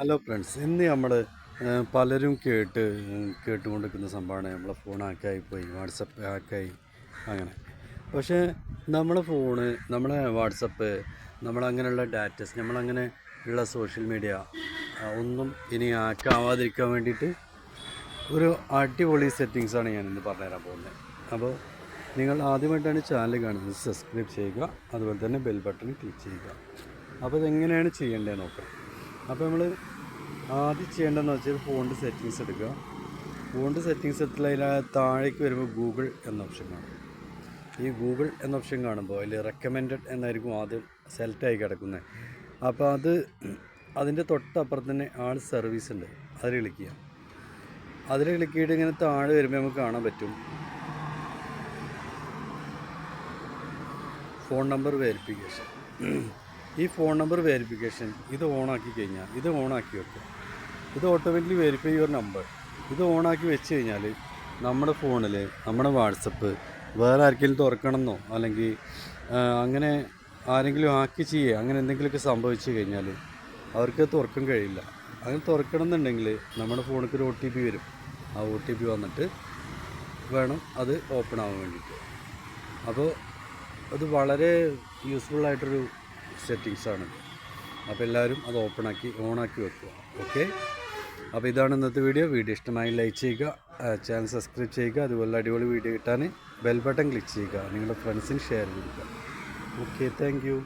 Hello friends, ഇന്ന് നമ്മൾ പലരും കേട്ടുകൊണ്ടിരിക്കുന്ന സംഭവമാണ് നമ്മളെ ഫോൺ ഹാക്കായിപ്പോയി, വാട്സപ്പ് ഹാക്കായി അങ്ങനെ. പക്ഷേ നമ്മളെ ഫോണ്, നമ്മളെ വാട്സപ്പ്, നമ്മളങ്ങനെയുള്ള ഡാറ്റസ്, നമ്മളങ്ങനെ ഉള്ള സോഷ്യൽ മീഡിയ ഒന്നും ഇനി ഹാക്കാവാതിരിക്കാൻ വേണ്ടിയിട്ട് ഒരു അടിപൊളി സെറ്റിങ്സാണ് ഞാനിന്ന് പറഞ്ഞുതരാൻ പോകുന്നത്. അപ്പോൾ നിങ്ങൾ ആദ്യമായിട്ടാണ് ചാനൽ കാണുന്നത്, സബ്സ്ക്രൈബ് ചെയ്യുക, അതുപോലെ തന്നെ ബെൽ ബട്ടൺ ക്ലിക്ക് ചെയ്യുക. അപ്പോൾ ഇതെങ്ങനെയാണ് ചെയ്യേണ്ടത് നോക്കാം. അപ്പോൾ നമ്മൾ ആദ്യം ചെയ്യേണ്ടതെന്ന് വെച്ചാൽ ഫോണിൻ്റെ സെറ്റിങ്സ് എടുക്കുക. ഫോണിൻ്റെ സെറ്റിങ്സ് എടുത്തില്ല, അതിൽ താഴേക്ക് വരുമ്പോൾ ഗൂഗിൾ എന്ന ഓപ്ഷൻ കാണും. ഈ ഗൂഗിൾ എന്ന ഓപ്ഷൻ കാണുമ്പോൾ അതിൽ റെക്കമെൻഡഡ് എന്നായിരിക്കും ആദ്യം സെലക്റ്റായി കിടക്കുന്നത്. അപ്പോൾ അതിൻ്റെ തൊട്ടപ്പുറത്ത് തന്നെ ആൾ സർവീസ് ഉണ്ട്, അതിൽ ക്ലിക്ക് ചെയ്യാം. അതിൽ ക്ലിക്ക് ചെയ്തിട്ട് ഇങ്ങനെ താഴെ വരുമ്പോൾ നമുക്ക് കാണാൻ പറ്റും ഫോൺ നമ്പർ വെരിഫിക്കേഷൻ. ഈ ഫോൺ നമ്പർ വെരിഫിക്കേഷൻ ഇത് ഓണാക്കി കഴിഞ്ഞാൽ, ഇത് ഓണാക്കി വെക്കുക. ഇത് ഓട്ടോമാറ്റിക്കലി വെരിഫൈ യുവർ നമ്പർ. ഇത് ഓണാക്കി വെച്ച് കഴിഞ്ഞാൽ നമ്മുടെ ഫോണിൽ നമ്മുടെ വാട്സപ്പ് വേറെ ആർക്കെങ്കിലും തുറക്കണമെന്നോ അല്ലെങ്കിൽ അങ്ങനെ ആരെങ്കിലും ആക്കി ചെയ്യുക, അങ്ങനെ എന്തെങ്കിലുമൊക്കെ സംഭവിച്ചു കഴിഞ്ഞാൽ അവർക്ക് തുറക്കാൻ കഴിയില്ല. അങ്ങനെ തുറക്കണം എന്നുണ്ടെങ്കിൽ നമ്മുടെ ഫോണിലേക്ക് ഒരു OTP വരും. ആ OTP വന്നിട്ട് വേണം അത് ഓപ്പൺ ആവാൻ വേണ്ടിയിട്ട്. അപ്പോൾ അത് വളരെ യൂസ്ഫുള്ളായിട്ടൊരു സെറ്റിങ്സാണ്. അപ്പോൾ എല്ലാവരും അത് ഓണാക്കി വെക്കുക. ഓക്കെ, അപ്പോൾ ഇതാണ് ഇന്നത്തെ വീഡിയോ. ഇഷ്ടമായി ലൈക്ക് ചെയ്യുക, ചാനൽ സബ്സ്ക്രൈബ് ചെയ്യുക, അതുപോലെ അടിപൊളി വീഡിയോ കിട്ടാൻ ബെൽ ബട്ടൺ ക്ലിക്ക് ചെയ്യുക, നിങ്ങളുടെ ഫ്രണ്ട്സിന് ഷെയർ ചെയ്യുക. Okay, thank you.